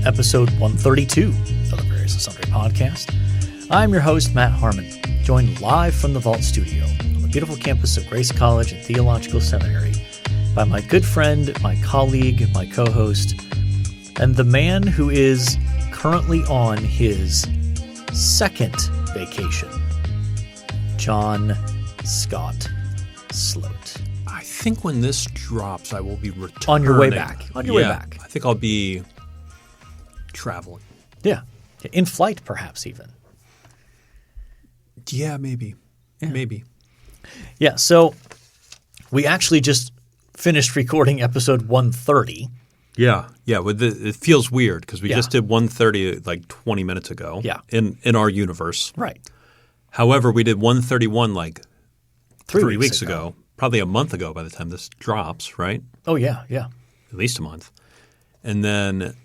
episode 132 of the Various and Sundry podcast. I'm your host, Matt Harmon, joined live from the Vault Studio on the beautiful campus of Grace College and Theological Seminary by my good friend, my colleague, my co-host, and the man who is currently on his second vacation, John Scott Sloat. I think when this drops, I will be returning. On your way back. On your way back. I think I'll be traveling. Yeah. In flight, perhaps, even. Yeah, maybe. Yeah. Maybe. Yeah, so we actually just finished recording episode 130. Yeah. It feels weird because we just did 130 like 20 minutes ago. Yeah. In our universe. Right. However, we did 131 like Three weeks ago. Probably a month ago by the time this drops, right? Oh, yeah. At least a month. And then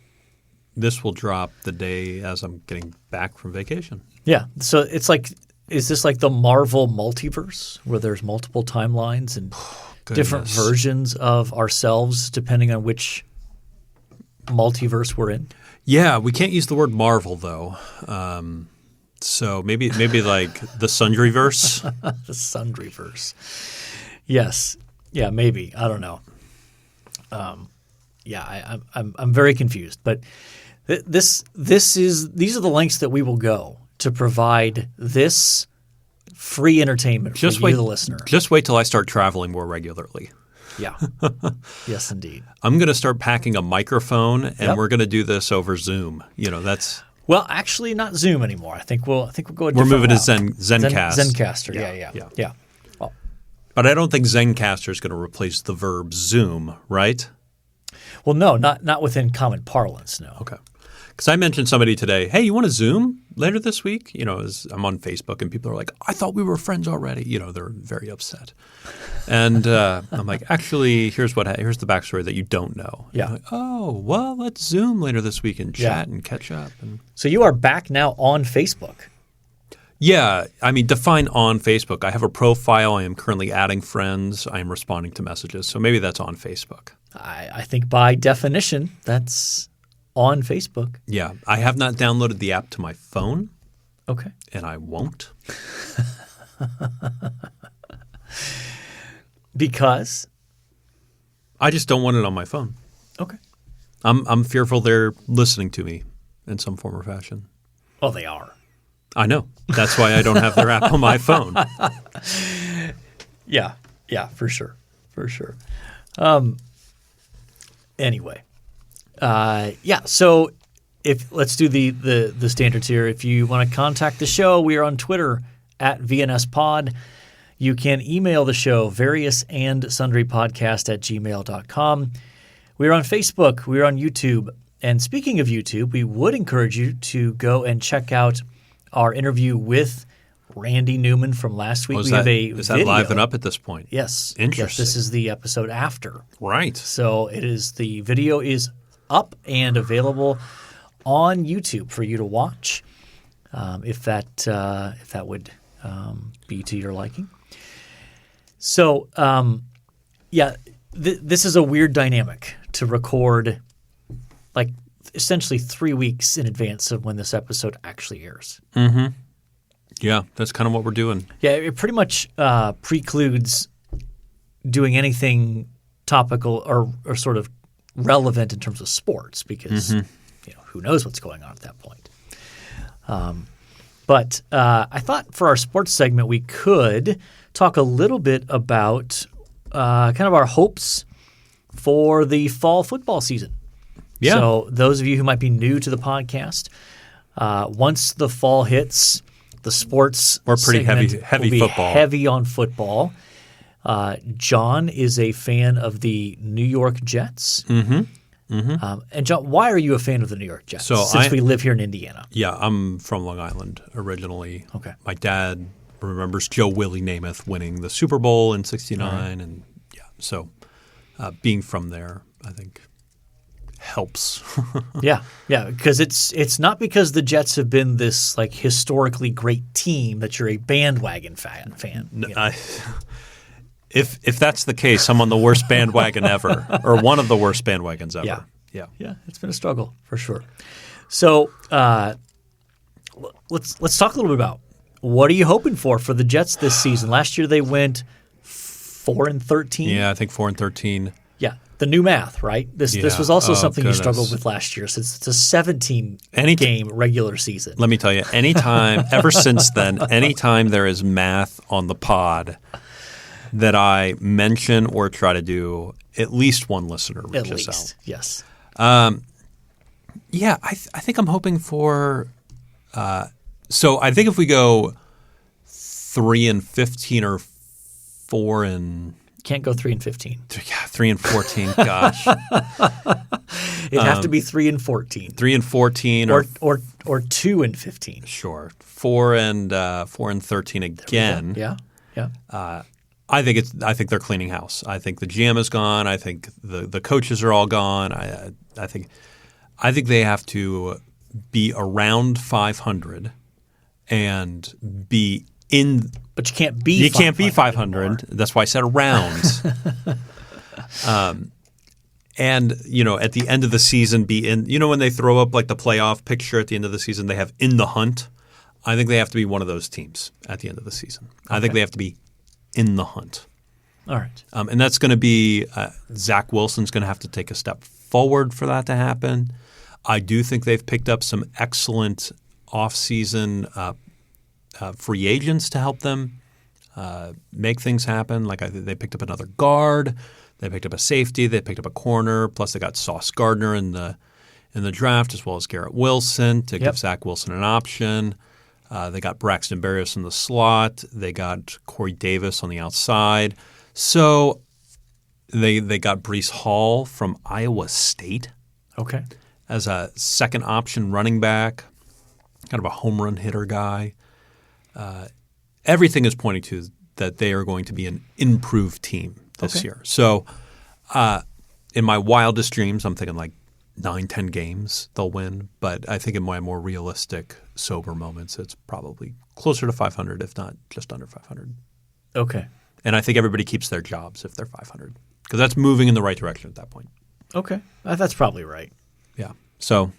this will drop the day as I'm getting back from vacation. Yeah. So it's like, is this like the Marvel multiverse where there's multiple timelines and different versions of ourselves depending on which multiverse we're in? Yeah, we can't use the word Marvel though. So maybe like the Sundryverse. The Sundryverse. Yes. Yeah, maybe. I don't know. I'm very confused. But these are the lengths that we will go to provide this free entertainment for you, the listener. Just wait till I start traveling more regularly. Yeah. Yes, indeed. I'm going to start packing a microphone, and we're going to do this over Zoom. That's well, actually, not Zoom anymore. I think we'll go. We're moving route. to Zencast. Zencastr. Yeah. Oh. But I don't think Zencastr is going to replace the verb Zoom, right? Well, no, not within common parlance. No. Okay. Because I mentioned somebody today, hey, you want to Zoom later this week? As I'm on Facebook and people are like, I thought we were friends already. They're very upset. And I'm like, actually, here's the backstory that you don't know. Yeah. Like, oh, well, let's Zoom later this week and chat and catch up. So you are back now on Facebook. Yeah. I mean, define on Facebook. I have a profile. I am currently adding friends. I am responding to messages. So maybe that's on Facebook. I think by definition, that's on Facebook. Yeah. I have not downloaded the app to my phone. Okay. And I won't. Because? I just don't want it on my phone. Okay. I'm fearful they're listening to me in some form or fashion. Oh, they are. I know. That's why I don't have their app on my phone. Yeah, for sure. Anyway. So let's do the standards here. If you want to contact the show, we are on Twitter at VNSPod. You can email the show, variousandsundrypodcast@gmail.com. We're on Facebook. We're on YouTube. And speaking of YouTube, we would encourage you to go and check out our interview with Randy Newman from last week. Is that live and up at this point? Yes. Interesting. Yes, this is the episode after. Right. So the video is up and available on YouTube for you to watch, if that would be to your liking. So, this is a weird dynamic to record, like essentially 3 weeks in advance of when this episode actually airs. Mm-hmm. Yeah, that's kind of what we're doing. Yeah, it pretty much precludes doing anything topical or sort of relevant in terms of sports because who knows what's going on at that point. But I thought for our sports segment we could talk a little bit about kind of our hopes for the fall football season. Yeah. So those of you who might be new to the podcast, once the fall hits, the sports we're pretty heavy will be football. Heavy on football. John is a fan of the New York Jets. Mm-hmm. Mm-hmm. And John, why are you a fan of the New York Jets? Since we live here in Indiana. Yeah, I'm from Long Island originally. Okay. My dad remembers Joe Willie Namath winning the Super Bowl in '69, and so being from there, I think helps. Yeah, because it's not because the Jets have been this like historically great team that you're a bandwagon fan. You know? If that's the case, I'm on the worst bandwagon ever, or one of the worst bandwagons ever. Yeah. Yeah, it's been a struggle for sure. So let's talk a little bit about what are you hoping for the Jets this season? Last year they went 4-13. Yeah, I think 4-13. Yeah, the new math, right? This was also something you struggled goodness. with last year since it's a 17-game regular season. Let me tell you, anytime, ever since then, anytime there is math on the pod that I mention or try to do, at least one listener reaches out. Yes. Yeah, I think I'm hoping for so I think if we go 3-15 or 4 Can't go 3-15. Yeah, 3-14. Gosh, It'd have to be 3-14. 3-14 or 2-15. Sure, 4-13 again. Yeah. I think they're cleaning house. I think the GM is gone. I think the coaches are all gone. I think they have to be around 500 and be in. But you can't be. You can't be 500. Anymore. That's why I said around. And at the end of the season, be in. When they throw up like the playoff picture at the end of the season, they have in the hunt. I think they have to be one of those teams at the end of the season. Okay. I think they have to be in the hunt. All right. And that's going to be Zach Wilson's going to have to take a step forward for that to happen. I do think they've picked up some excellent off-season free agents to help them make things happen. Like they picked up another guard, they picked up a safety, they picked up a corner. Plus, they got Sauce Gardner in the draft as well as Garrett Wilson to give Zach Wilson an option. They got Braxton Berrios in the slot. They got Corey Davis on the outside. So they got Breece Hall from Iowa State. Okay. As a second option running back, kind of a home run hitter guy. Everything is pointing to that they are going to be an improved team this year. So in my wildest dreams, I'm thinking like 9-10 games they'll win. But I think in my more realistic, sober moments, it's probably closer to 500, if not just under 500. Okay. And I think everybody keeps their jobs if they're 500 because that's moving in the right direction at that point. Okay. That's probably right. Yeah. So,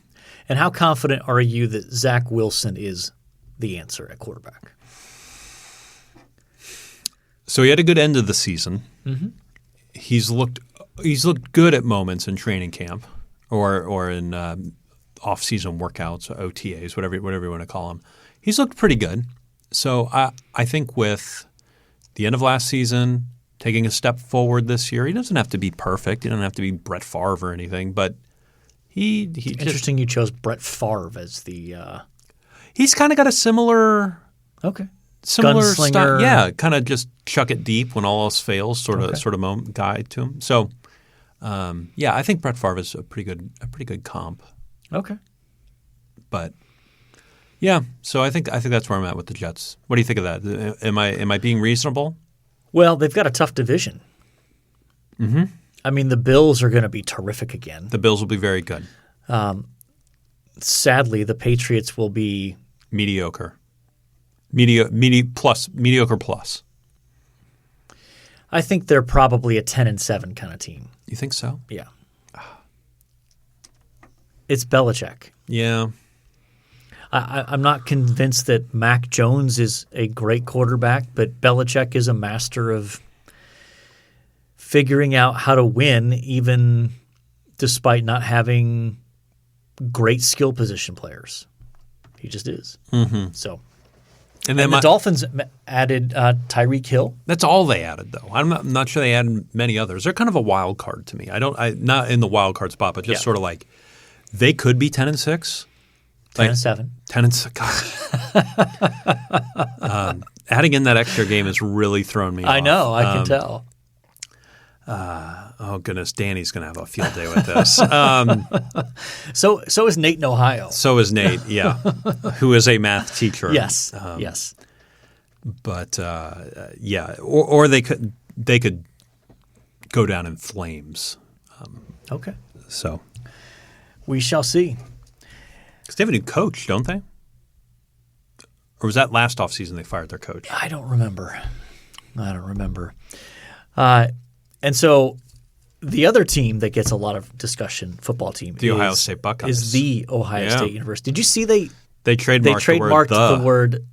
and how confident are you that Zach Wilson is the answer at quarterback? So he had a good end of the season. Mm-hmm. He's looked good at moments in training camp or in off-season workouts, OTAs, whatever you want to call them. He's looked pretty good. So I think with the end of last season, taking a step forward this year, he doesn't have to be perfect. He doesn't have to be Brett Favre or anything, but he interesting. You chose Brett Favre as the. He's kind of got a similar gunslinger style. Yeah, kind of just chuck it deep when all else fails, sort of moment guy to him. So, I think Brett Favre is a pretty good comp. Okay, but yeah, so I think that's where I'm at with the Jets. What do you think of that? Am I being reasonable? Well, they've got a tough division. Mm-hmm. I mean, the Bills are going to be terrific again. The Bills will be very good. Sadly, the Patriots will be mediocre. Mediocre plus. I think they're probably a 10-7 kind of team. You think so? Yeah. It's Belichick. Yeah. I'm not convinced that Mac Jones is a great quarterback, but Belichick is a master of figuring out how to win even despite not having great skill position players. He just is. Mm-hmm. So, and then the Dolphins added Tyreek Hill. That's all they added, though. I'm not sure they added many others. They're kind of a wild card to me. Not in the wild card spot, but just sort of like they could be 10-6. 10-7. 10-6. God. Adding in that extra game has really thrown me off. I know. I can tell. Oh, goodness. Danny's going to have a field day with this. So is Nate in Ohio. So is Nate, yeah, who is a math teacher. Yes, yes. But, or they could go down in flames. Okay. So. We shall see. Because they have a new coach, don't they? Or was that last offseason they fired their coach? I don't remember. And so the other team that gets a lot of discussion, football team, The Ohio State Buckeyes. is the Ohio State University. Did you see They trademarked the word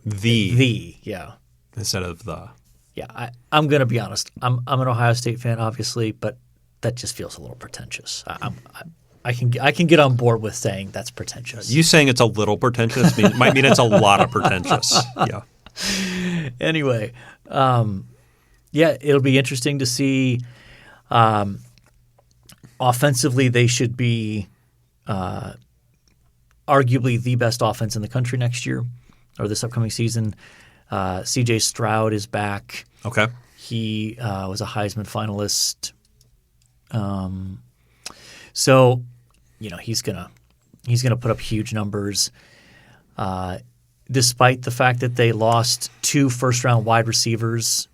the yeah. instead of the. Yeah, I'm going to be honest. I'm an Ohio State fan, obviously, but that just feels a little pretentious. I can get on board with saying that's pretentious. You saying it's a little pretentious might mean it's a lot of pretentious. Yeah. Anyway, it'll be interesting to see. Offensively, they should be arguably the best offense in the country next year or this upcoming season. C.J. Stroud is back. Okay. He was a Heisman finalist. So, he's gonna put up huge numbers. Despite the fact that they lost 2 first-round wide receivers,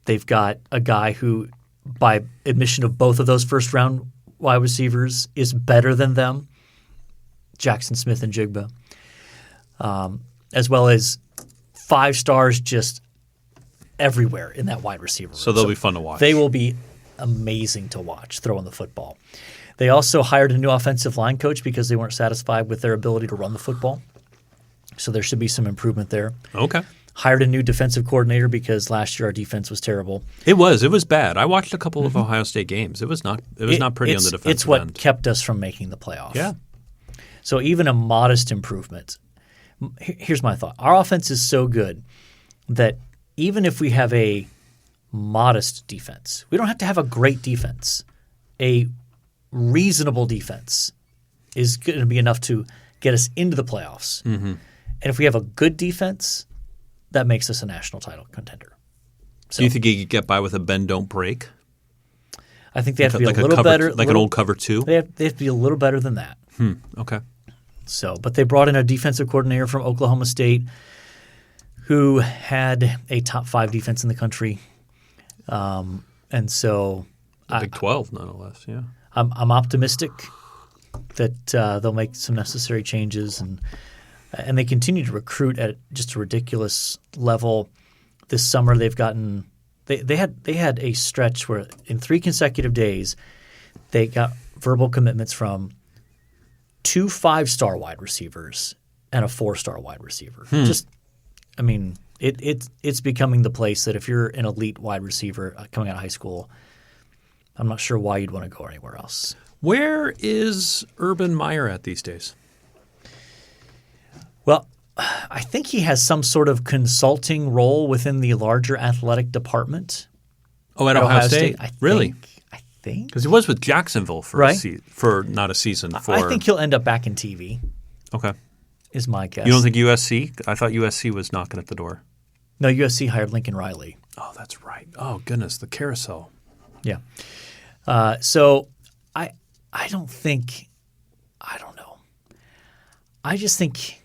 they've got a guy who, by admission of both of those first-round wide receivers, is better than them, Jackson Smith and Jigba, as well as 5 stars just everywhere in that wide receiver room. So they'll be fun to watch. They will be amazing to watch throwing the football. They also hired a new offensive line coach because they weren't satisfied with their ability to run the football. So there should be some improvement there. Okay. Hired a new defensive coordinator because last year our defense was terrible. It was bad. I watched a couple of Ohio State games. It was not pretty on the defensive end. It's what kept us from making the playoff. Yeah. So even a modest improvement. Here's my thought. Our offense is so good that even if we have a modest defense, we don't have to have a great defense. A reasonable defense is going to be enough to get us into the playoffs. Mm-hmm. And if we have a good defense, that makes us a national title contender. So, do you think you could get by with a bend, don't break? I think they have to be a little better. Like an old cover 2? They have to be a little better than that. Okay. So, but they brought in a defensive coordinator from Oklahoma State who had a top 5 defense in the country. And so Big 12, nonetheless, yeah. I'm optimistic that they'll make some necessary changes, and they continue to recruit at just a ridiculous level. This summer, they've gotten they had a stretch where in 3 consecutive days they got verbal commitments from 2 5-star wide receivers and a 4-star wide receiver. It's becoming the place that if you're an elite wide receiver coming out of high school, I'm not sure why you'd want to go anywhere else. Where is Urban Meyer at these days? Well, I think he has some sort of consulting role within the larger athletic department. Oh, at Ohio State? Really? I think. Because he was with Jacksonville for for not a season. I think he'll end up back in TV. Okay. Is my guess. You don't think USC? I thought USC was knocking at the door. No, USC hired Lincoln Riley. Oh, that's right. Oh, goodness, the carousel. Yeah. So I don't think – I don't know. I just think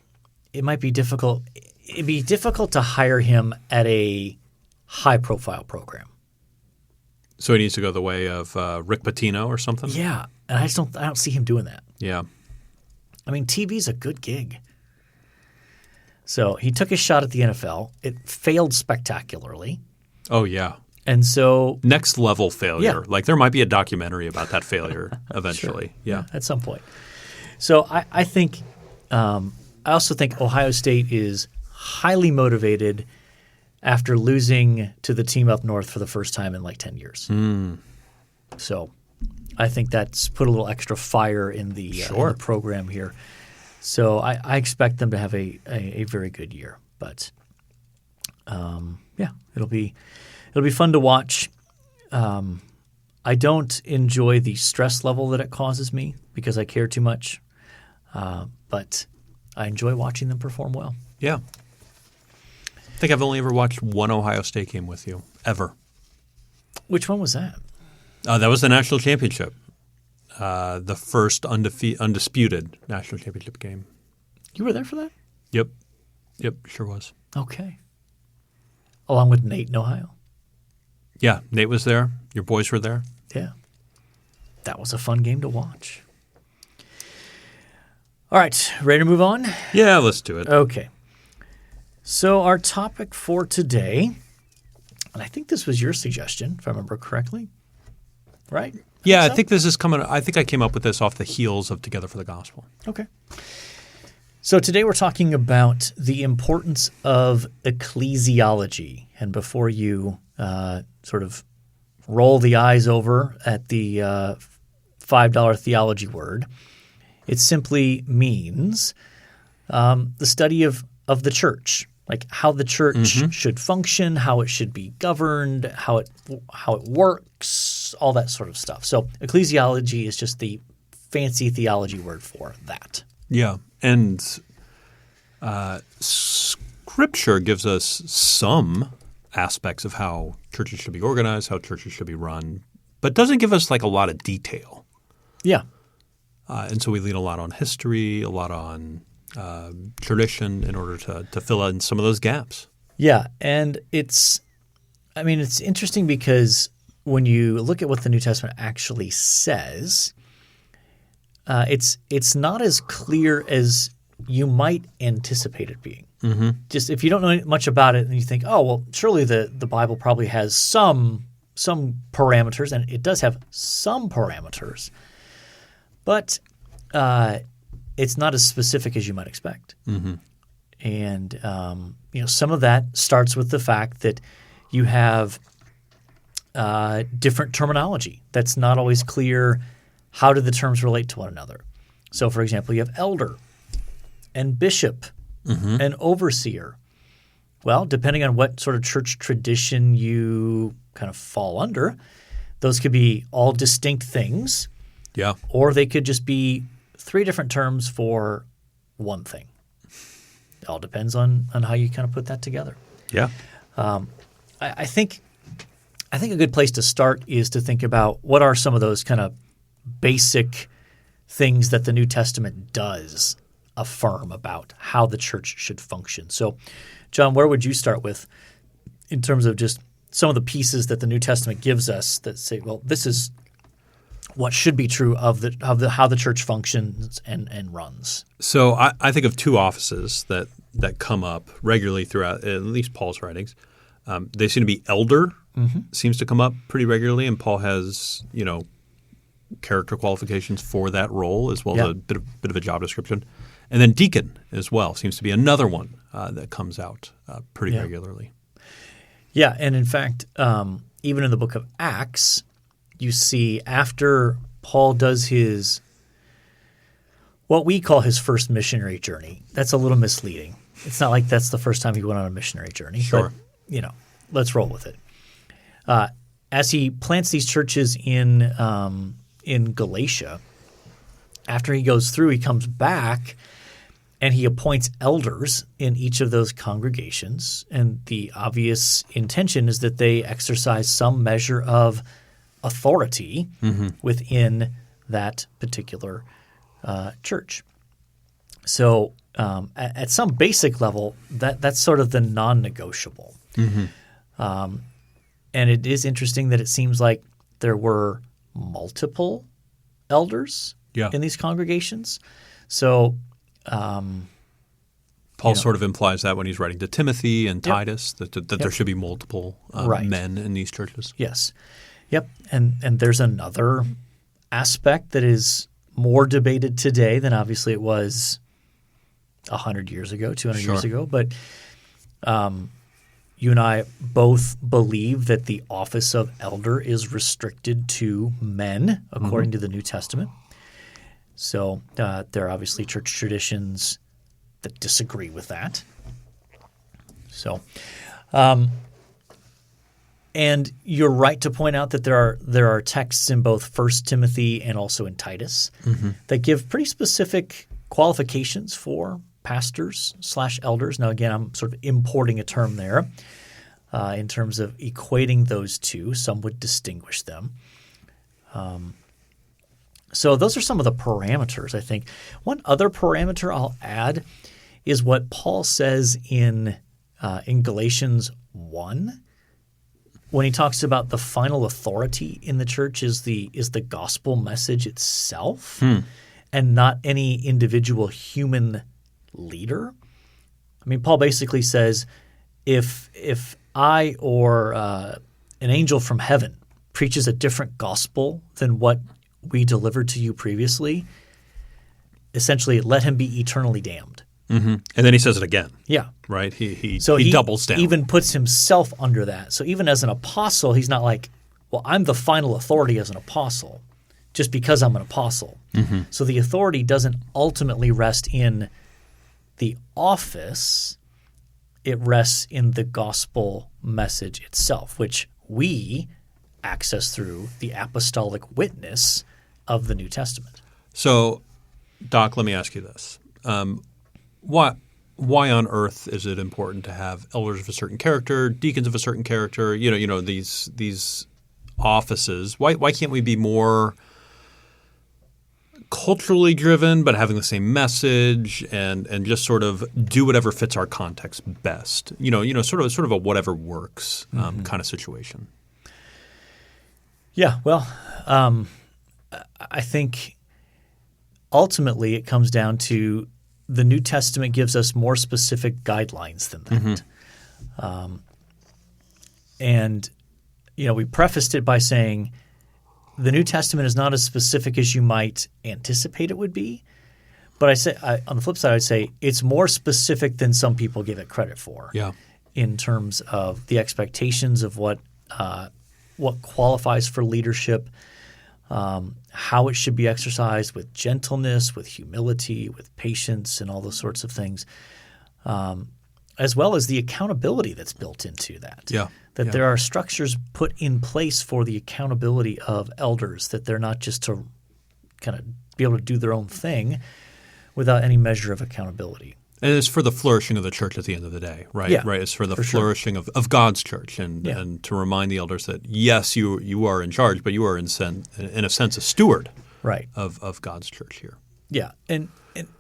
it might be difficult. It'd be difficult to hire him at a high-profile program. So he needs to go the way of Rick Pitino or something? Yeah, and I don't see him doing that. Yeah. I mean, TV's a good gig. So he took his shot at the NFL. It failed spectacularly. Oh, yeah. And so – next level failure. Yeah. Like there might be a documentary about that failure eventually. Sure. Yeah. At some point. So I think I also think Ohio State is highly motivated after losing to the team up north for the first time in like 10 years. So I think that's put a little extra fire in the program here. So I expect them to have a very good year. But it'll be fun to watch. I don't enjoy the stress level that it causes me because I care too much. But I enjoy watching them perform well. Yeah. I think I've only ever watched one Ohio State game with you, ever. Which one was that? That was the national championship. The first undisputed national championship game. You were there for that? Yep, sure was. Okay. Along with Nate in Ohio? Yeah, Nate was there. Your boys were there. Yeah. That was a fun game to watch. All right, ready to move on? Yeah, let's do it. Okay. So our topic for today, and I think this was your suggestion, if I remember correctly. right? Yeah, I so? think this is coming. I think I came up with this off the heels of Together for the Gospel. Okay. So today we're talking about the importance of ecclesiology. And before you sort of roll the eyes over at the $5 theology word, it simply means the study of the church, like how the church should function, how it should be governed, how it works, all that sort of stuff. So ecclesiology is just the fancy theology word for that. Yeah, and Scripture gives us some aspects of how churches should be organized, how churches should be run, but doesn't give us like a lot of detail. Yeah. And so we lean a lot on history, a lot on tradition in order to fill in some of those gaps. Yeah, and it's interesting because when you look at what the New Testament actually says, it's not as clear as you might anticipate it being. Mm-hmm. Just if you don't know much about it and you think, oh, well, surely the Bible probably has some parameters, and it does have some parameters, but it's not as specific as you might expect. Mm-hmm. And some of that starts with the fact that you have different terminology. That's not always clear. How do the terms relate to one another? So, for example, you have elder and bishop and overseer. Well, depending on what sort of church tradition you kind of fall under, those could be all distinct things. Yeah. Or they could just be three different terms for one thing. It all depends on how you kind of put that together. Yeah. I think a good place to start is to think about what are some of those kind of basic things that the New Testament does affirm about how the church should function. So, John, where would you start with in terms of just some of the pieces that the New Testament gives us that say, well, this is what should be true of how the church functions and runs? So I think of two offices that come up regularly throughout at least Paul's writings. They seem to be elder seems to come up pretty regularly, and Paul has character qualifications for that role as well as a bit of a job description. And then deacon as well seems to be another one that comes out pretty regularly. Yeah, and in fact, even in the book of Acts, you see after Paul does what we call his first missionary journey. That's a little misleading. It's not like that's the first time he went on a missionary journey. Sure. But, let's roll with it. As he plants these churches in Galatia, after he goes through, he comes back and he appoints elders in each of those congregations. And the obvious intention is that they exercise some measure of authority within that particular church. So at some basic level, that's sort of the non-negotiable. And it is interesting that it seems like there were multiple elders in these congregations. So Paul sort of implies that when he's writing to Timothy and Titus, that there should be multiple men in these churches. Yes. Yep. And there's another aspect that is more debated today than obviously it was 100 years ago, 200 years ago. But you and I both believe that the office of elder is restricted to men according to the New Testament. So there are obviously church traditions that disagree with that. So and you're right to point out that there are texts in both 1 Timothy and also in Titus that give pretty specific qualifications for pastors / elders. Now, again, I'm sort of importing a term there in terms of equating those two. Some would distinguish them. So those are some of the parameters, I think. One other parameter I'll add is what Paul says in Galatians 1 when he talks about the final authority in the church is the gospel message itself and not any individual human leader. I mean, Paul basically says if I or an angel from heaven preaches a different gospel than what we delivered to you previously, essentially let him be eternally damned. Mm-hmm. And then he says it again. Yeah. Right? He He doubles down. even puts himself under that. So even as an apostle, he's not like, well, I'm the final authority as an apostle just because I'm an apostle. Mm-hmm. So the authority doesn't ultimately rest in the office. It rests in the gospel message itself, which we access through the apostolic witness of the New Testament. So, Doc, let me ask you this. Why on earth is it important to have elders of a certain character, deacons of a certain character, these offices? Why can't we be more culturally driven but having the same message and just sort of do whatever fits our context best? Sort of a whatever works kind of situation. Yeah, well, I think ultimately it comes down to the New Testament gives us more specific guidelines than that. And we prefaced it by saying the New Testament is not as specific as you might anticipate it would be. But on the flip side, I'd say it's more specific than some people give it credit for. Yeah. In terms of the expectations of what qualifies for leadership, how it should be exercised with gentleness, with humility, with patience, and all those sorts of things, as well as the accountability that's built into that. Yeah. There are structures put in place for the accountability of elders, that they're not just to kind of be able to do their own thing without any measure of accountability. And it's for the flourishing of the church at the end of the day, right? Yeah, right. It's for the for flourishing of God's church, and to remind the elders that yes, you are in charge, but you are in a sense a steward, right, of God's church here. Yeah, and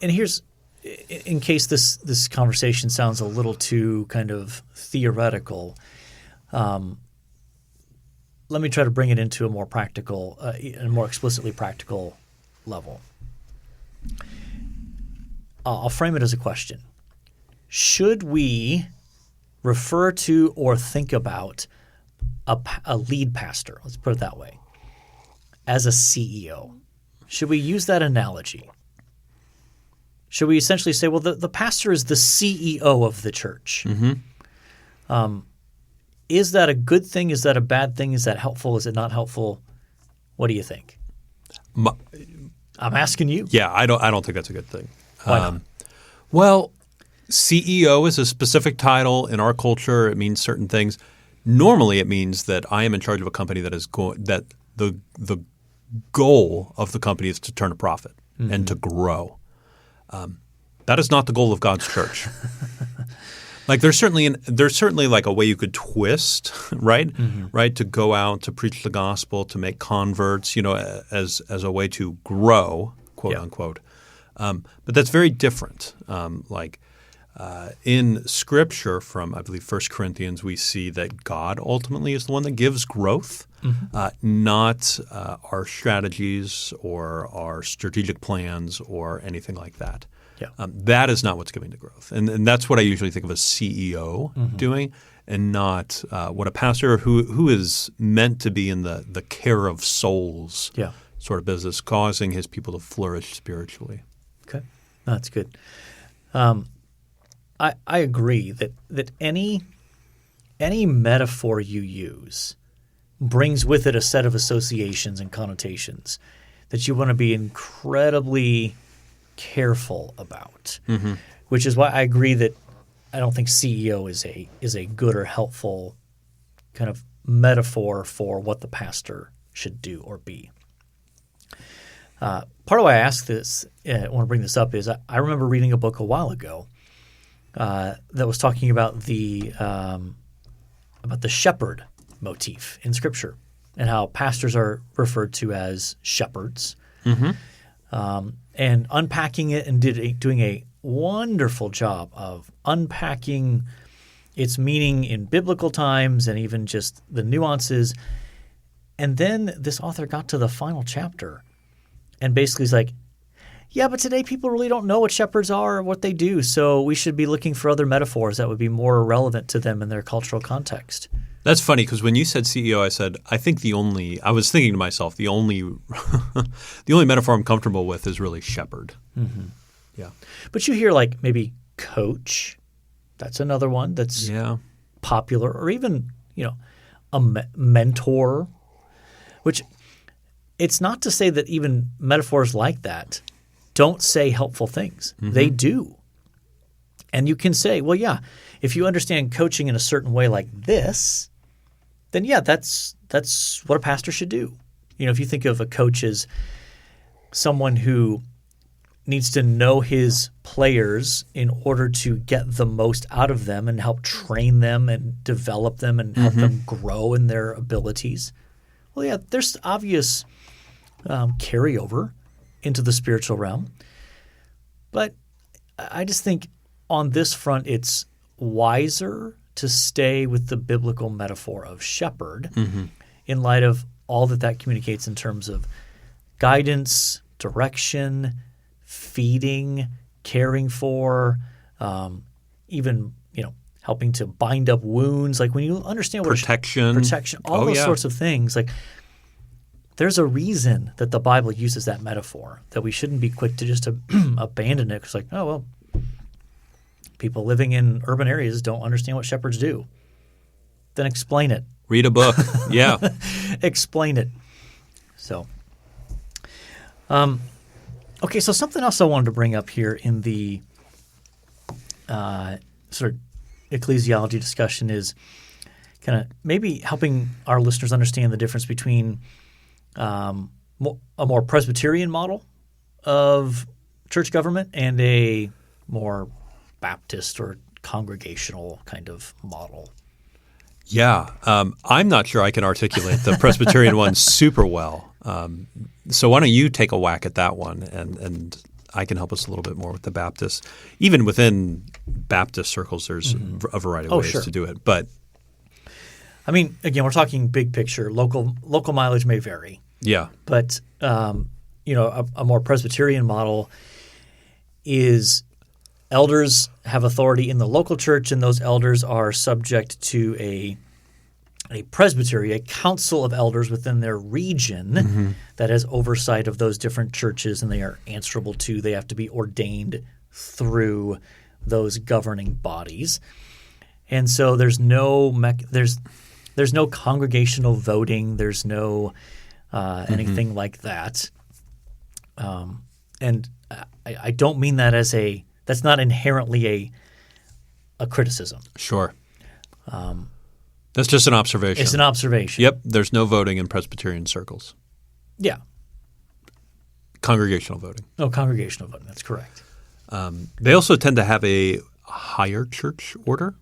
here's, in case this conversation sounds a little too kind of theoretical, let me try to bring it into a more practical, a more explicitly practical level. I'll frame it as a question. Should we refer to or think about a lead pastor, let's put it that way, as a CEO? Should we use that analogy? Should we essentially say, well, the pastor is the CEO of the church? Mm-hmm. Is that a good thing? Is that a bad thing? Is that helpful? Is it not helpful? What do you think? I'm asking you. Yeah, I don't think that's a good thing. Why not? Well, CEO is a specific title in our culture. It means certain things. Normally, it means that I am in charge of a company that is that the goal of the company is to turn a profit and to grow. That is not the goal of God's church. Like there's certainly like a way you could twist, right? Mm-hmm. Right, to go out to preach the gospel, to make converts, as a way to grow, quote unquote. But that's very different. In Scripture, from I believe 1 Corinthians, we see that God ultimately is the one that gives growth, not our strategies or our strategic plans or anything like that. Yeah. That is not what's giving the growth. And that's what I usually think of a CEO doing, and not what a pastor who is meant to be in the care of souls sort of business, causing his people to flourish spiritually. Okay. No, that's good. I agree that any metaphor you use brings with it a set of associations and connotations that you want to be incredibly careful about, which is why I agree that I don't think CEO is a good or helpful kind of metaphor for what the pastor should do or be. Part of why I ask this, I want to bring this up, is I remember reading a book a while ago that was talking about the shepherd motif in Scripture and how pastors are referred to as shepherds. And unpacking it, and doing a wonderful job of unpacking its meaning in biblical times and even just the nuances. And then this author got to the final chapter and basically is like, yeah, but today people really don't know what shepherds are or what they do, so we should be looking for other metaphors that would be more relevant to them in their cultural context. That's funny because when you said CEO, I said, I was thinking to myself, the only the only metaphor I'm comfortable with is really shepherd. Mm-hmm. Yeah. But you hear like maybe coach. That's another one that's popular, or even, a mentor, which it's not to say that even metaphors like that don't say helpful things. Mm-hmm. They do. And you can say, well, yeah, if you understand coaching in a certain way like this, then yeah, that's what a pastor should do. If you think of a coach as someone who needs to know his players in order to get the most out of them and help train them and develop them and help them grow in their abilities. Well, yeah, there's obvious carryover into the spiritual realm. But I just think on this front, it's wiser to stay with the biblical metaphor of shepherd in light of all that communicates in terms of guidance, direction, feeding, caring for, even helping to bind up wounds. Like when you understand what protection, all those sorts of things. Like there's a reason that the Bible uses that metaphor. That we shouldn't be quick to just abandon it. It's like, oh well, people living in urban areas don't understand what shepherds do. Then explain it. Read a book. Yeah. Explain it. So, okay, so something else I wanted to bring up here in the sort of ecclesiology discussion is kind of maybe helping our listeners understand the difference between a more Presbyterian model of church government and a more Baptist or congregational kind of model. Yeah. I'm not sure I can articulate the Presbyterian one super well. So why don't you take a whack at that one, and I can help us a little bit more with the Baptist. Even within Baptist circles, there's a variety of ways to do it. But I mean, again, we're talking big picture. Local mileage may vary. Yeah. But a more Presbyterian model is elders have authority in the local church, and those elders are subject to a presbytery, a council of elders within their region that has oversight of those different churches, and they are answerable to. They have to be ordained through those governing bodies, and so there's no congregational voting. There's no anything like that, and I don't mean that as that's not inherently a criticism. Sure. That's just an observation. It's an observation. Yep. There's no voting in Presbyterian circles. Yeah. Congregational voting. Oh, congregational voting. That's correct. They also tend to have a higher church order.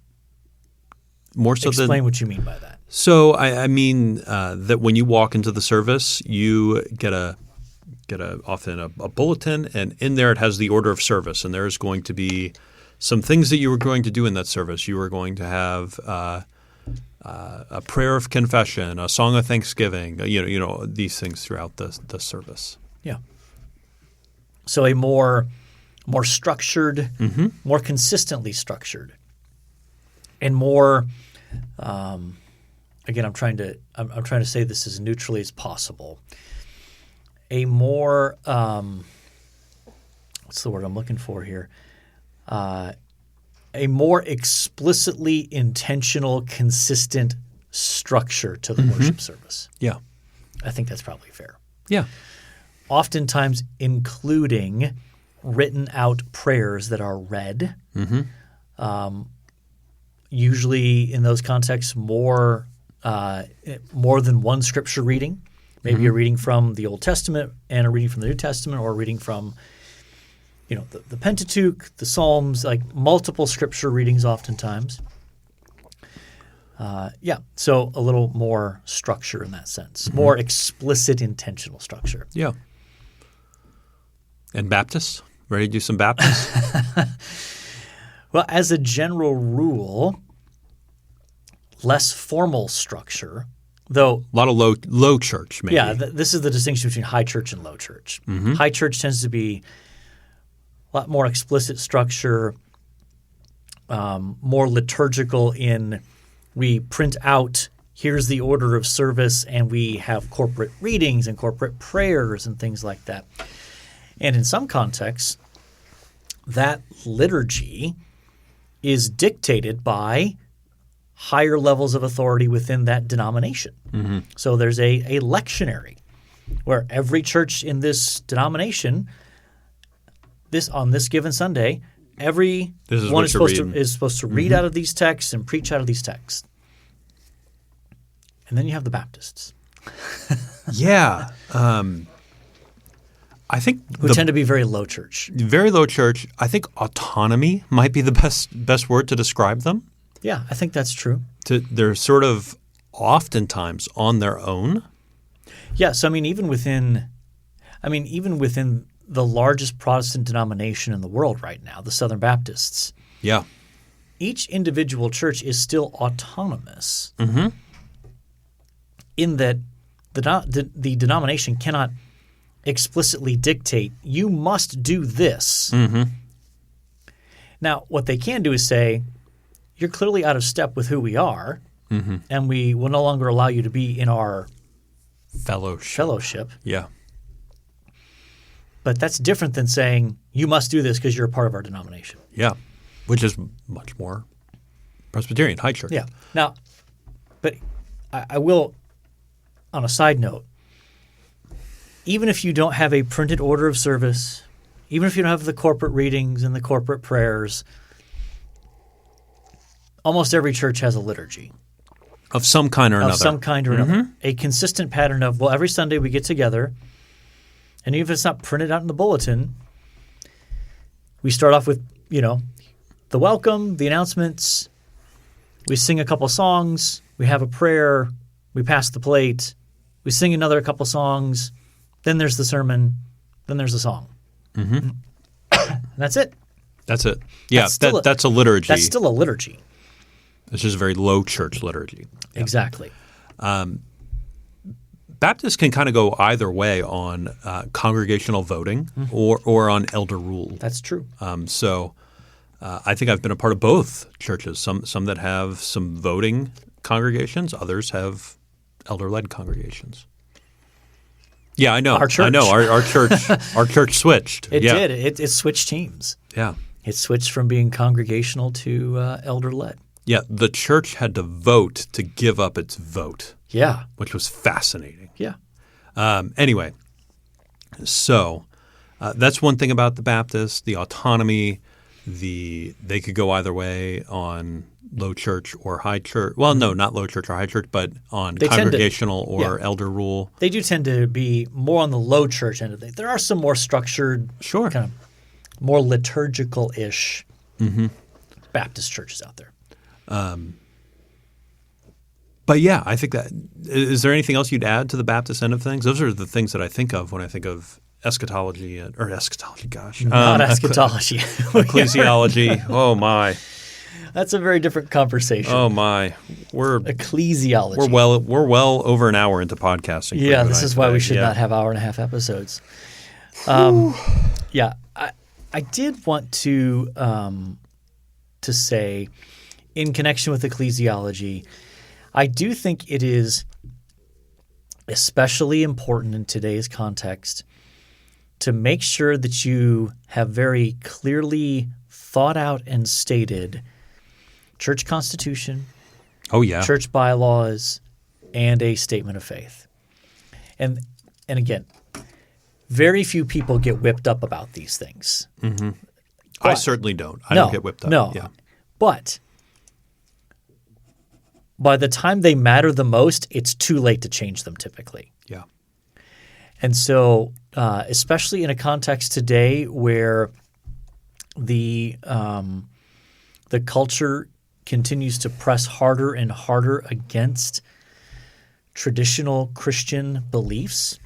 More so Explain what you mean by that. So I mean that when you walk into the service, you get often a bulletin, and in there it has the order of service, and there's going to be some things that you were going to do in that service. You were going to have a prayer of confession, a song of thanksgiving, these things throughout the service. Yeah. So a more structured, more consistently structured, and more. Again, I'm trying to say this as neutrally as possible. A more what's the word I'm looking for here? A more explicitly intentional, consistent structure to the worship service. Yeah. I think that's probably fair. Yeah. Oftentimes including written out prayers that are read. Usually in those contexts more than one scripture reading. Maybe a reading from the Old Testament and a reading from the New Testament, or a reading from the Pentateuch, the Psalms, like multiple scripture readings oftentimes. So a little more structure in that sense, more explicit, intentional structure. Yeah. And Baptists? Ready to do some Baptists? Well, as a general rule, less formal structure, though. A lot of low church, maybe. Yeah, this is the distinction between high church and low church. High church tends to be a lot more explicit structure, more liturgical in we print out here's the order of service and we have corporate readings and corporate prayers and things like that. And in some contexts, that liturgy is dictated by higher levels of authority within that denomination. Mm-hmm. So there's a lectionary where every church in this denomination, on this given Sunday, everyone is supposed to read out of these texts and preach out of these texts. And then you have the Baptists. Yeah. I think who tend to be very low church. Very low church. I think autonomy might be the best word to describe them. Yeah, I think that's true. They're sort of oftentimes on their own. Yeah, so even within the largest Protestant denomination in the world right now, the Southern Baptists. Yeah. Each individual church is still autonomous. Mm-hmm. In that the denomination cannot explicitly dictate, you must do this. Mm-hmm. Now, what they can do is say, you're clearly out of step with who we are, and we will no longer allow you to be in our fellowship. Yeah. But that's different than saying, you must do this because you're a part of our denomination. Yeah, which is much more Presbyterian, high church. Yeah. Now, but I will, on a side note, even if you don't have a printed order of service, even if you don't have the corporate readings and the corporate prayers, almost every church has a liturgy. Of some kind or another. Of some kind or another. A consistent pattern of, every Sunday we get together, and even if it's not printed out in the bulletin, we start off with, the welcome, the announcements, we sing a couple songs, we have a prayer, we pass the plate, we sing another couple songs, then there's the sermon, then there's the song. Mm-hmm. And that's it. That's it. Yeah, that's a liturgy. That's still a liturgy. It's just a very low church liturgy. Yeah. Exactly. Baptists can kind of go either way on congregational voting or on elder rule. That's true. So I think I've been a part of both churches. Some that have some voting congregations, others have elder-led congregations. Yeah, I know. Our church. I know. Our church switched. It did. It switched teams. Yeah. It switched from being congregational to elder-led. Yeah, the church had to vote to give up its vote. Yeah. Which was fascinating. Yeah. Anyway, so that's one thing about the Baptists, the autonomy, they could go either way on low church or high church. Well, no, not low church or high church, but on congregational or elder rule. They do tend to be more on the low church end of things. There are some more structured, kind of more liturgical-ish Baptist churches out there. But yeah, I think that – is there anything else you'd add to the Baptist end of things? Those are the things that I think of when I think of eschatology – or eschatology, gosh. Not eschatology. Ecclesiology. Oh, my. That's a very different conversation. Oh, my. Ecclesiology. We're well over an hour into podcasting. Yeah, this is why we should not have hour-and-a-half episodes. Yeah, I did want to say – in connection with ecclesiology, I do think it is especially important in today's context to make sure that you have very clearly thought out and stated church constitution, church bylaws, and a statement of faith. And again, very few people get whipped up about these things. Mm-hmm. I certainly don't. I don't get whipped up. No, yeah. But by the time they matter the most, it's too late to change them typically. Yeah. And so especially in a context today where the culture continues to press harder and harder against traditional Christian beliefs,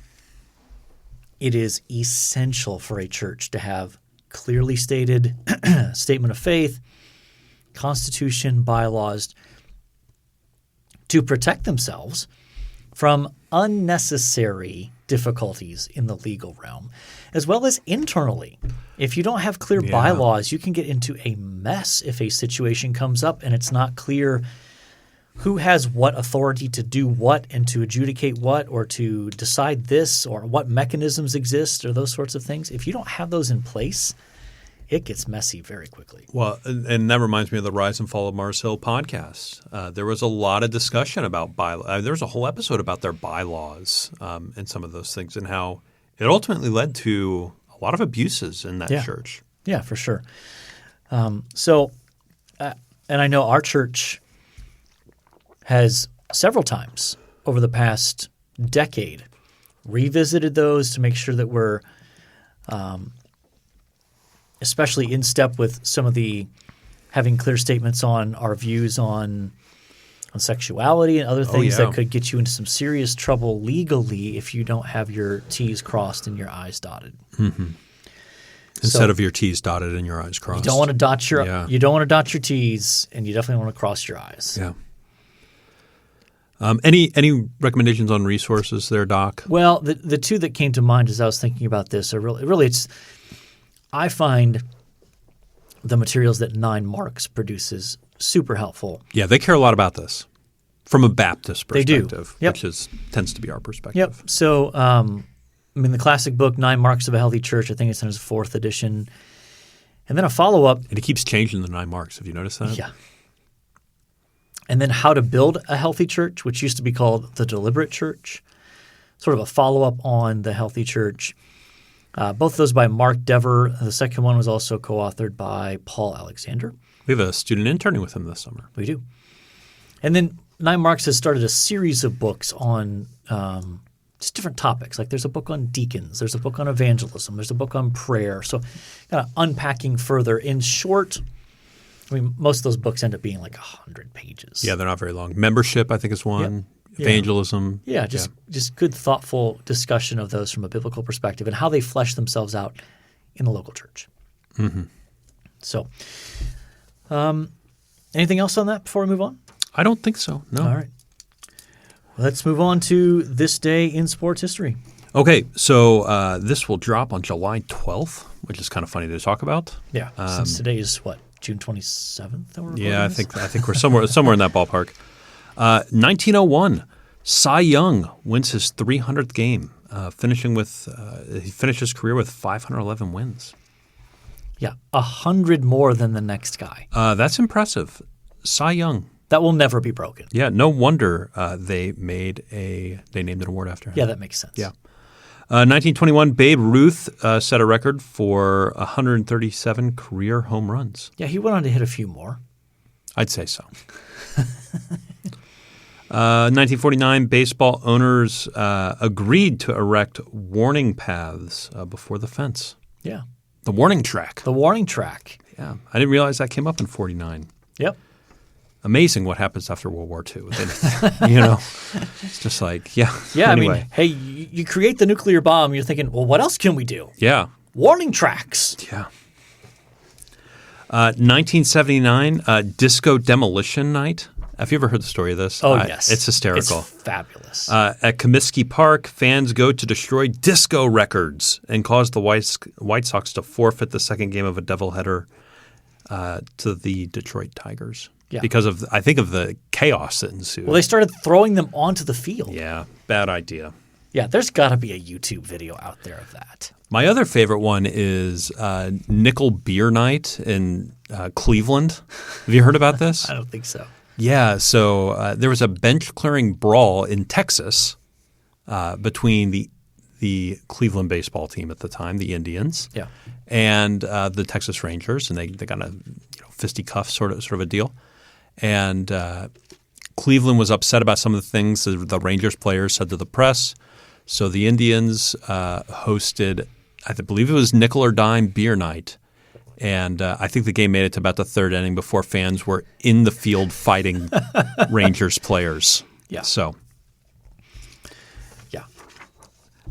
it is essential for a church to have clearly stated statement of faith, constitution, bylaws, to protect themselves from unnecessary difficulties in the legal realm, as well as internally. If you don't have clear bylaws, you can get into a mess if a situation comes up and it's not clear who has what authority to do what and to adjudicate what or to decide this or what mechanisms exist or those sorts of things. If you don't have those in place, it gets messy very quickly. Well, and that reminds me of the Rise and Fall of Mars Hill podcast. There was a lot of discussion about bylaws. There was a whole episode about their bylaws and some of those things and how it ultimately led to a lot of abuses in that church. Yeah, for sure. And I know our church has several times over the past decade revisited those to make sure that we're especially in step with some of the having clear statements on our views on sexuality and other things that could get you into some serious trouble legally if you don't have your T's crossed and your I's dotted. Mm-hmm. Instead of your T's dotted and your I's crossed. You don't want to dot your T's, and you definitely want to cross your I's. Yeah. Any recommendations on resources there, Doc? Well, the two that came to mind as I was thinking about this are really it's I find the materials that 9 Marks produces super helpful. Yeah, they care a lot about this from a Baptist perspective, they do. Yep. which tends to be our perspective. Yep. So, the classic book, 9 Marks of a Healthy Church, I think it's in its 4th edition. And then a follow-up. And it keeps changing the 9 Marks. Have you noticed that? Yeah. And then How to Build a Healthy Church, which used to be called The Deliberate Church, sort of a follow-up on The Healthy Church. Both of those by Mark Dever. The second one was also co-authored by Paul Alexander. We have a student interning with him this summer. We do. And then 9 Marks has started a series of books on just different topics. Like there's a book on deacons. There's a book on evangelism. There's a book on prayer. So kind of unpacking further in short – most of those books end up being like 100 pages. Yeah, they're not very long. Membership, I think, is one. Yep. Evangelism. Yeah, just good, thoughtful discussion of those from a biblical perspective and how they flesh themselves out in the local church. Mm-hmm. So, anything else on that before we move on? I don't think so, no. All right. Let's move on to this day in sports history. Okay, so this will drop on July 12th, which is kind of funny to talk about. Yeah, since today is what? June 27th? Yeah, I think we're somewhere in that ballpark. 1901, Cy Young wins his 300th game, he finished his career with 511 wins. Yeah, 100 more than the next guy. That's impressive. Cy Young. That will never be broken. Yeah, no wonder they named an award after him. Yeah, that makes sense. Yeah. 1921, Babe Ruth set a record for 137 career home runs. Yeah, he went on to hit a few more. I'd say so. 1949, baseball owners agreed to erect warning paths before the fence. Yeah. The warning track. The warning track. Yeah. I didn't realize that came up in 49. Yep. Amazing what happens after World War II. It's just like, yeah. Yeah, anyway. I mean, hey, you create the nuclear bomb, you're thinking, well, what else can we do? Yeah. Warning tracks. Yeah. 1979, Disco Demolition Night. Have you ever heard the story of this? Oh, yes. It's hysterical. It's fabulous. At Comiskey Park, fans go to destroy disco records and cause the White Sox to forfeit the second game of a doubleheader to the Detroit Tigers. Yeah. Because of the chaos that ensued. Well, they started throwing them onto the field. Yeah, bad idea. Yeah, there's got to be a YouTube video out there of that. My other favorite one is Nickel Beer Night in Cleveland. Have you heard about this? I don't think so. Yeah, so there was a bench-clearing brawl in Texas between the Cleveland baseball team at the time, the Indians, and the Texas Rangers, and they got a fisticuff sort of a deal. And Cleveland was upset about some of the things the Rangers players said to the press. So the Indians hosted, I believe it was Nickel or Dime Beer Night. And I think the game made it to about the third inning before fans were in the field fighting Rangers players. Yeah. So. Yeah.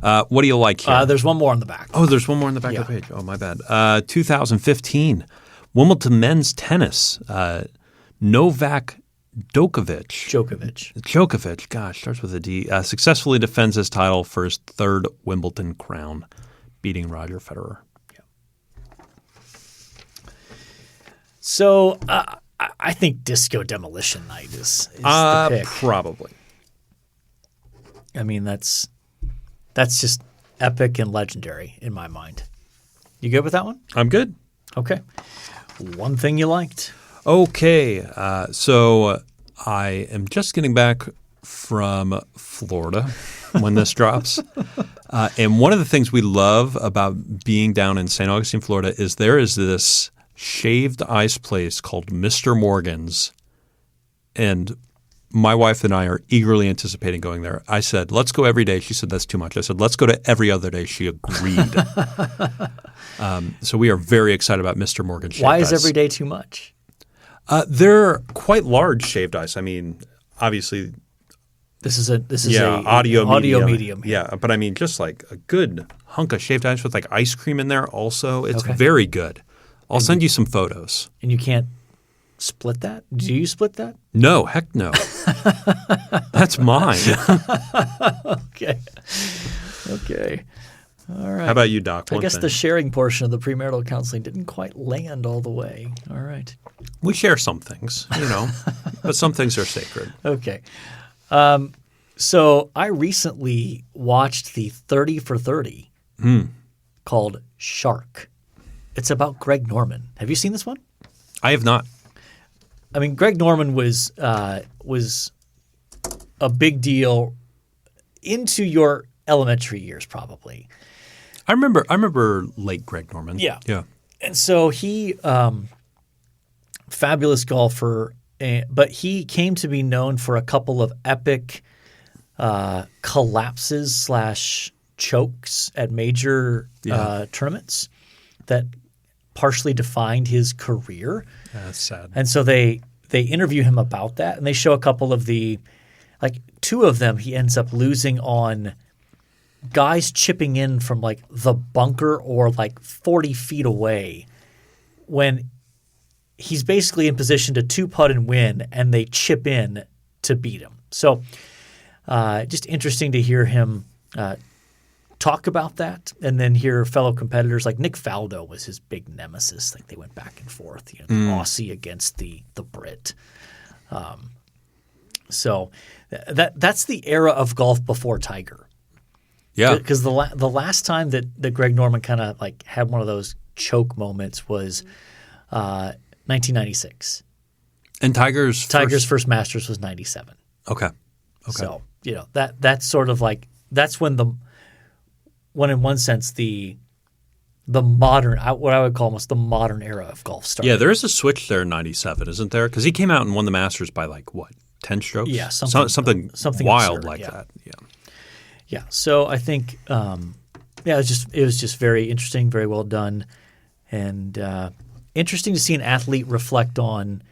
What do you like here? There's one more on the back. Oh, there's one more on the back of the page. Oh, my bad. 2015, Wimbledon men's tennis. Novak Djokovic, gosh, starts with a D, successfully defends his title for his third Wimbledon crown, beating Roger Federer. Yeah. So I think Disco Demolition Night is the pick. Probably. I mean, that's just epic and legendary in my mind. You good with that one? I'm good. Okay. One thing you liked. Okay. So I am just getting back from Florida when this drops. And one of the things we love about being down in St. Augustine, Florida, is there is this shaved ice place called Mr. Morgan's. And my wife and I are eagerly anticipating going there. I said, let's go every day. She said, that's too much. I said, let's go to every other day. She agreed. So we are very excited about Mr. Morgan's shaved ice. Why is every day too much? They're quite large shaved ice. I mean, obviously, this is audio medium. Yeah, but I mean, just like a good hunk of shaved ice with like ice cream in there. Also, it's very good. I'll send you some photos. And you can't split that? Do you split that? No, heck no. That's mine. Okay. All right. How about you, Doc? I guess the sharing portion of the premarital counseling didn't quite land all the way. All right. We share some things, but some things are sacred. Okay. So I recently watched the 30 for 30 called Shark. It's about Greg Norman. Have you seen this one? I have not. I mean, Greg Norman was a big deal into your elementary years, probably. I remember late Greg Norman. Yeah. Yeah. And so he, fabulous golfer, but he came to be known for a couple of epic collapses / chokes at major tournaments that partially defined his career. That's sad. And so they interview him about that, and they show a couple of two of them he ends up losing on guys chipping in from like the bunker or like 40 feet away when he's basically in position to 2-putt and win, and they chip in to beat him. So just interesting to hear him talk about that, and then hear fellow competitors like Nick Faldo was his big nemesis. Like they went back and forth, the Aussie against the Brit. So that's the era of golf before Tiger. Yeah, because the last time that Greg Norman kind of like had one of those choke moments was 1996. And Tiger's first Masters was 97. Okay. So that's sort of like that's when in one sense the modern what I would call almost the modern era of golf started. Yeah, there is a switch there in 97, isn't there? Because he came out and won the Masters by like what, 10 strokes? Yeah, something wild absurd, like that. Yeah. Yeah. So I think it was just very interesting, very well done, and interesting to see an athlete reflect on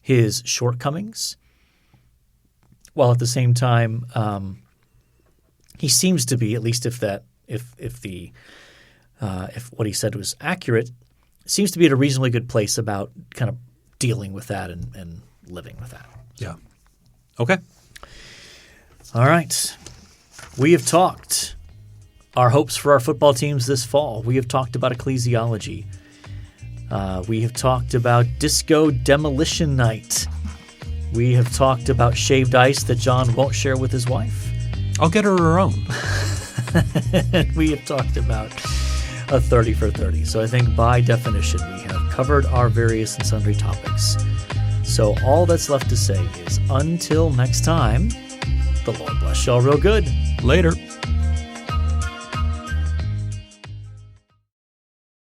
his shortcomings, while at the same time he seems to be, at least if what he said was accurate, seems to be at a reasonably good place about kind of dealing with that and living with that. Yeah. Okay. All right. We have talked our hopes for our football teams this fall. We have talked about ecclesiology. We have talked about Disco Demolition Night. We have talked about shaved ice that John won't share with his wife. I'll get her own. And we have talked about a 30 for 30. So I think by definition we have covered our various and sundry topics. So all that's left to say is until next time, the Lord bless y'all real good. Later.